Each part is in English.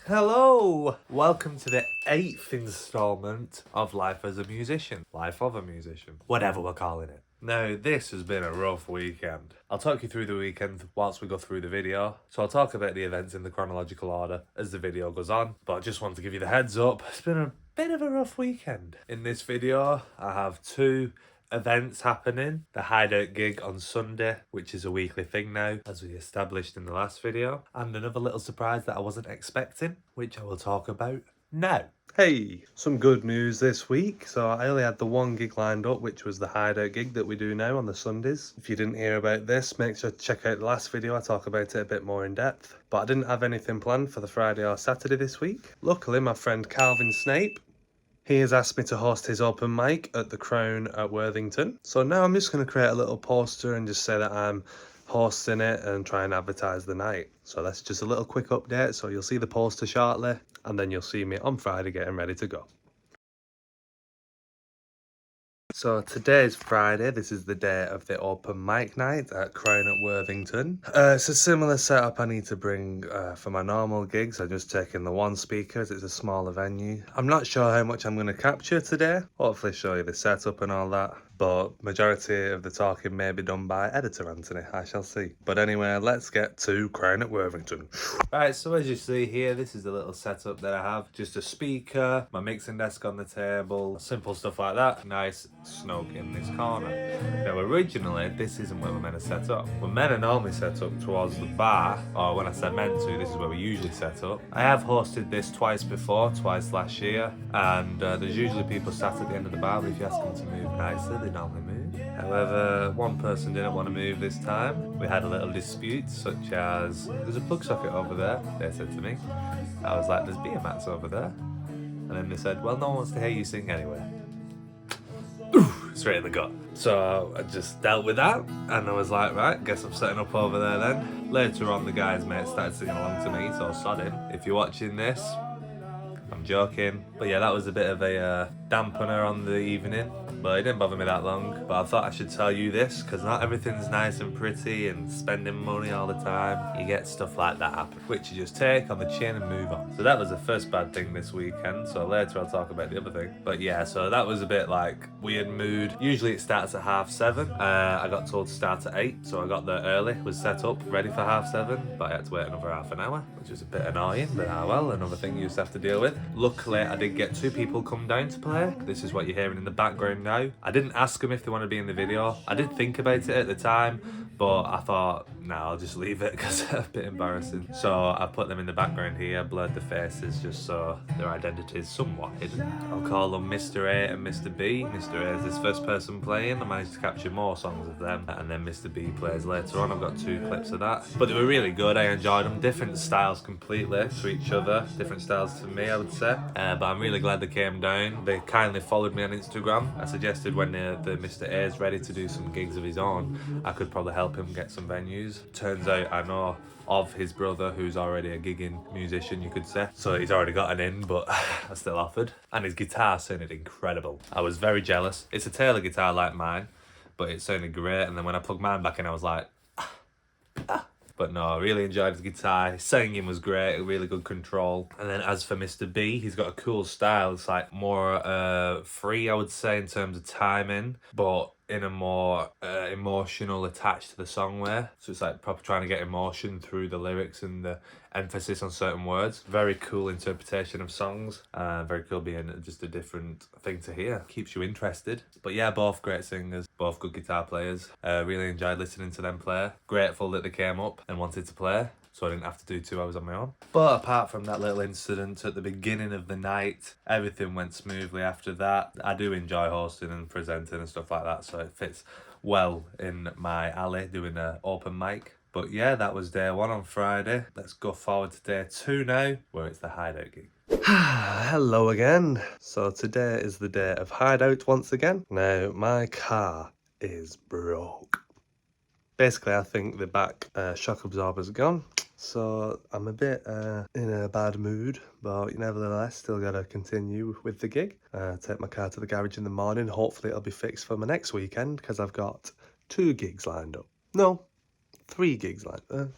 Hello! Welcome to the 8th instalment of Life as a Musician. Life of a Musician. Whatever we're calling it. Now, this has been a rough weekend. I'll talk you through the weekend whilst we go through the video. So I'll talk about the events in the chronological order as the video goes on. But I just want to give you the heads up. It's been a bit of a rough weekend. In this video, I have two events happening. The Hideout gig on Sunday, which is a weekly thing now, as we established in the last video, and another little surprise that I wasn't expecting, which I will talk about now. Hey, some good news this week. So I only had the one gig lined up, which was the Hideout gig that we do now on the Sundays. If you didn't hear about this, make sure to check out the last video. I talk about it a bit more in depth. But I didn't have anything planned for the Friday or Saturday this week. Luckily, my friend Calvin Snape, he has asked me to host his open mic at the Crown at Worthington. So now I'm just going to create a little poster and just say that I'm hosting it and try and advertise the night. So that's just a little quick update. So you'll see the poster shortly and then you'll see me on Friday getting ready to go. So today's Friday, this is the day of the open mic night at Crown at Worthington. It's a similar setup I need to bring for my normal gigs. I'm just taking the one speaker as it's a smaller venue. I'm not sure how much I'm going to capture today. Hopefully show you the setup and all that. But majority of the talking may be done by editor Antony, I shall see. But anyway, let's get to Crown at Worthington. Right, so as you see here, this is the little setup that I have. Just a speaker, my mixing desk on the table, simple stuff like that. Nice snug in this corner. Now originally, this isn't where we're meant to set up. We're meant to normally set up towards the bar, or when I said meant to, this is where we usually set up. I have hosted this twice before, twice last year, and there's usually people sat at the end of the bar, but if you ask them to move nicely, they normally move. However, one person didn't want to move this time. We had a little dispute, such as, there's a plug socket over there, they said to me. I was like, there's beer mats over there. And then they said, well, no one wants to hear you sing anyway. Straight in the gut. So I just dealt with that, and I was like, right, guess I'm setting up over there then. Later on, the guy's mate started singing along to me, so sod him. If you're watching this, I'm joking. But yeah, that was a bit of a dampener on the evening. But it didn't bother me that long. But I thought I should tell you this, because not everything's nice and pretty and spending money all the time. You get stuff like that happen, which you just take on the chin and move on. So that was the first bad thing this weekend. So later I'll talk about the other thing. But yeah, so that was a bit like weird mood. Usually it starts at 7:30. I got told to start at 8. So I got there early, was set up, ready for 7:30. But I had to wait another half an hour, which was a bit annoying. But well, another thing you used to have to deal with. Luckily, I did get 2 people come down to play. This is what you're hearing in the background now. I didn't ask them if they want to be in the video. I did think about it at the time, but I thought, nah, I'll just leave it because it's a bit embarrassing. So I put them in the background here, blurred the faces just so their identity is somewhat hidden. I'll call them Mr. A and Mr. B. Mr. A is this first person playing. I managed to capture more songs of them. And then Mr. B plays later on. I've got 2 clips of that. But they were really good. I enjoyed them. Different styles completely to each other. Different styles to me, I would say. But I'm really glad they came down. They kindly followed me on Instagram. I suggested when the Mr. A is ready to do some gigs of his own, I could probably help him get some venues. Turns out I know of his brother who's already a gigging musician, you could say. So he's already got an in, but I still offered. And his guitar sounded incredible. I was very jealous. It's a Taylor guitar like mine, but it sounded great. And then when I plugged mine back in, I was like, But no, I really enjoyed his guitar. His singing was great, really good control. And then as for Mr. B, he's got a cool style. It's like more free, I would say, in terms of timing, but in a more emotional, attached to the song way. So it's like proper trying to get emotion through the lyrics and the emphasis on certain words. Very cool interpretation of songs. Very cool being just a different thing to hear. Keeps you interested. But yeah, both great singers, both good guitar players. Really enjoyed listening to them play. Grateful that they came up and wanted to play, so I didn't have to do 2 hours on my own. But apart from that little incident at the beginning of the night, everything went smoothly after that. I do enjoy hosting and presenting and stuff like that, so it fits well in my alley doing an open mic. But yeah, that was day 1 on Friday. Let's go forward to day 2 now, where it's the Hideout gig. Hello again. So today is the day of Hideout once again. Now, my car is broke. Basically, I think the back shock absorber's gone. So I'm a bit in a bad mood, but nevertheless still gotta continue with the gig. Take my car to the garage in the morning. Hopefully it'll be fixed for my next weekend, because I've got 2 gigs lined up. No, 3 gigs lined up.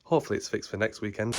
Hopefully it's fixed for next weekend.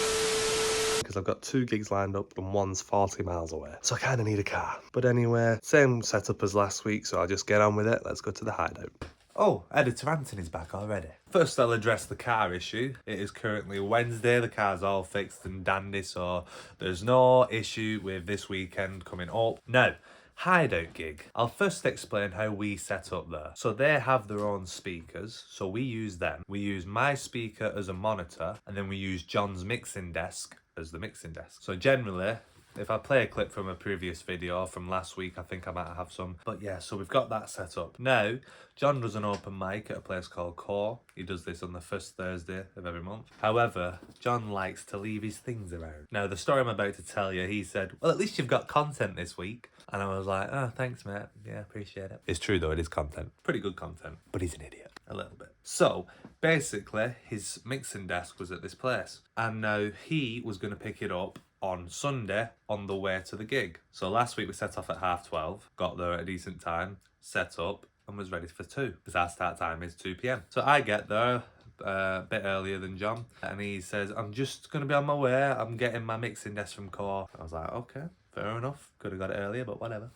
because I've got 2 gigs lined up and one's 40 miles away. So I kind of need a car. But anyway, same setup as last week, so I'll just get on with it. Let's go to the hideout. Oh, Editor Antony's back already. First, I'll address the car issue. It is currently Wednesday. The car's all fixed and dandy, so there's no issue with this weekend coming up. Now, hideout gig. I'll first explain how we set up there. So they have their own speakers, so we use them. We use my speaker as a monitor, and then we use John's mixing desk as the mixing desk. So generally, if I play a clip from a previous video from last week, I think I might have some. But yeah, so we've got that set up. Now, John does an open mic at a place called Core. He does this on the first Thursday of every month. However, John likes to leave his things around. Now, the story I'm about to tell you, he said, well, at least you've got content this week. And I was like, oh, thanks, mate. Yeah, appreciate it. It's true, though. It is content. Pretty good content. But he's an idiot. A little bit. So, basically, his mixing desk was at this place. And now he was going to pick it up on Sunday on the way to the gig. So last week we set off at 12:30, got there at a decent time, set up and was ready for 2 because our start time is 2 p.m. So I get there a bit earlier than John and he says, I'm just going to be on my way, I'm getting my mixing desk from Core. I was like, okay, fair enough, could have got it earlier, but whatever.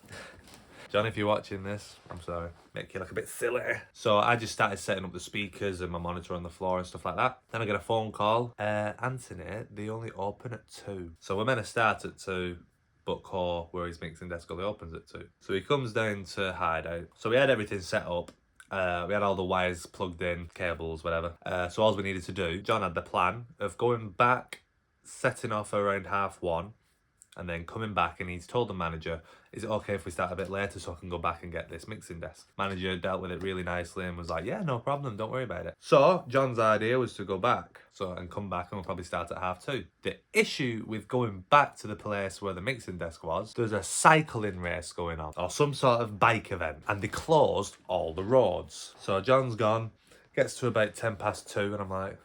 John, if you're watching this, I'm sorry. Make you look a bit silly. So I just started setting up the speakers and my monitor on the floor and stuff like that. Then I get a phone call. Antony, they only open at 2. So we're meant to start at 2, but Core, where his mixing desk only opens at 2. So he comes down to hideout. So we had everything set up. We had all the wires plugged in, cables, whatever. So all we needed to do, John had the plan of going back, setting off around 1:30, and then coming back, and he's told the manager, is it okay if we start a bit later so I can go back and get this mixing desk? Manager dealt with it really nicely and was like, yeah, no problem, don't worry about it. So John's idea was to go back and come back, and we'll probably start at 2:30. The issue with going back to the place where the mixing desk was, there's a cycling race going on or some sort of bike event, and they closed all the roads. So John's gone, gets to about 2:10, and I'm like,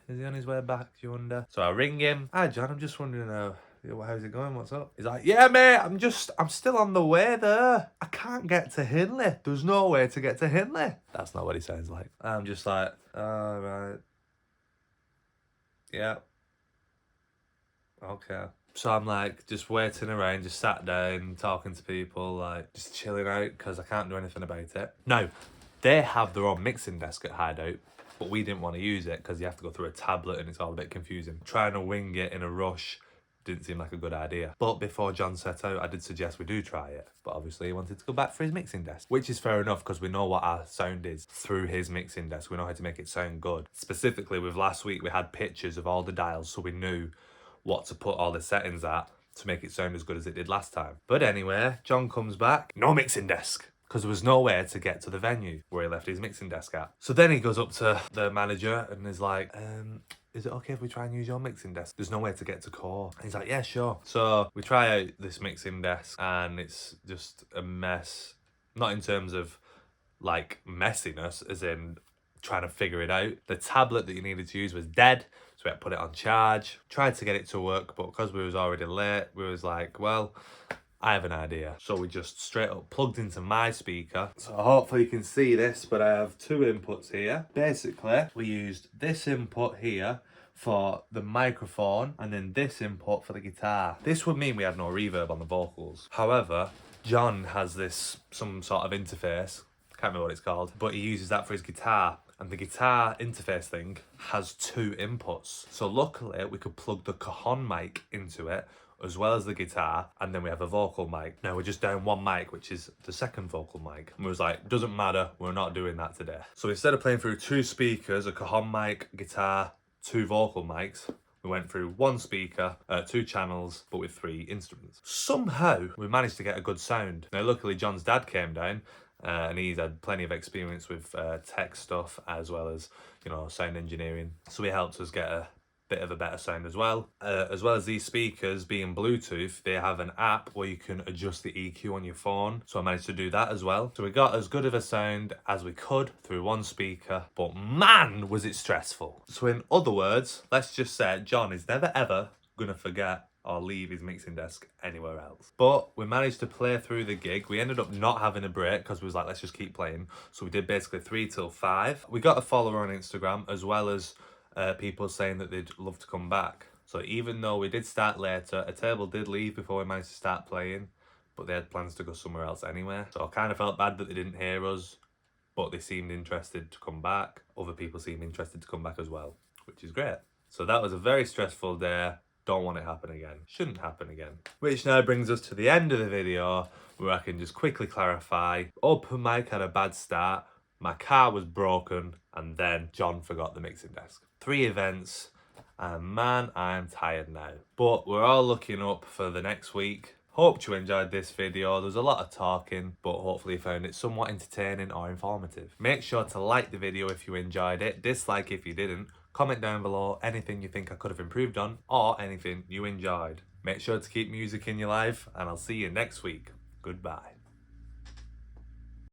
is he on his way back, do you wonder? So I ring him. Hi John, I'm just wondering how's it going? What's up? He's like, yeah, mate, I'm still on the way there. I can't get to Hindley. There's no way to get to Hindley. That's not what he sounds like. I'm just like, all right. Yeah. Okay. So I'm like, just waiting around, just sat down, talking to people, like, just chilling out because I can't do anything about it. Now, they have their own mixing desk at Hideout, but we didn't want to use it because you have to go through a tablet and it's all a bit confusing. Trying to wing it in a rush didn't seem like a good idea. But before John set out, I did suggest we do try it. But obviously he wanted to go back for his mixing desk, which is fair enough because we know what our sound is through his mixing desk. We know how to make it sound good. Specifically with last week, we had pictures of all the dials, so we knew what to put all the settings at to make it sound as good as it did last time. But anyway, John comes back, no mixing desk, because there was nowhere to get to the venue where he left his mixing desk at. So then he goes up to the manager and is like, is it okay if we try and use your mixing desk? There's nowhere to get to Core. And he's like, yeah, sure. So we try out this mixing desk and it's just a mess. Not in terms of like messiness, as in trying to figure it out. The tablet that you needed to use was dead, so we had to put it on charge. Tried to get it to work, but because we was already late, we was like, well, I have an idea. So we just straight up plugged into my speaker. So hopefully you can see this, but I have two inputs here. Basically, we used this input here for the microphone and then this input for the guitar. This would mean we had no reverb on the vocals. However, John has some sort of interface, can't remember what it's called, but he uses that for his guitar. And the guitar interface thing has two inputs. So luckily we could plug the cajon mic into it as well as the guitar, and then we have a vocal mic. Now we're just down one mic, which is the second vocal mic. And we was like, doesn't matter, we're not doing that today. So instead of playing through two speakers, a cajon mic, guitar, two vocal mics, we went through one speaker, two channels, but with three instruments. Somehow we managed to get a good sound. Now luckily John's dad came down, and he's had plenty of experience with tech stuff as well as, you know, sound engineering. So he helped us get a bit of a better sound as well. As well as these speakers being Bluetooth, they have an app where you can adjust the EQ on your phone. So I managed to do that as well. So we got as good of a sound as we could through one speaker, but man, was it stressful. So in other words, let's just say John is never ever gonna forget or leave his mixing desk anywhere else. But we managed to play through the gig. We ended up not having a break because we was like, let's just keep playing. So we did basically 3 till 5. We got a follower on Instagram as well as people saying that they'd love to come back. So even though we did start later, a table did leave before we managed to start playing, but they had plans to go somewhere else anyway. So I kind of felt bad that they didn't hear us, but they seemed interested to come back. Other people seemed interested to come back as well, which is great. So that was a very stressful day. Don't want it to happen again. Shouldn't happen again. Which now brings us to the end of the video, where I can just quickly clarify. Open mic had a bad start, my car was broken, and then John forgot the mixing desk. 3 events, and man, I'm tired now. But we're all looking up for the next week. Hope you enjoyed this video. There's a lot of talking, but hopefully you found it somewhat entertaining or informative. Make sure to like the video if you enjoyed it, dislike if you didn't, comment down below anything you think I could have improved on, or anything you enjoyed. Make sure to keep music in your life, and I'll see you next week. Goodbye.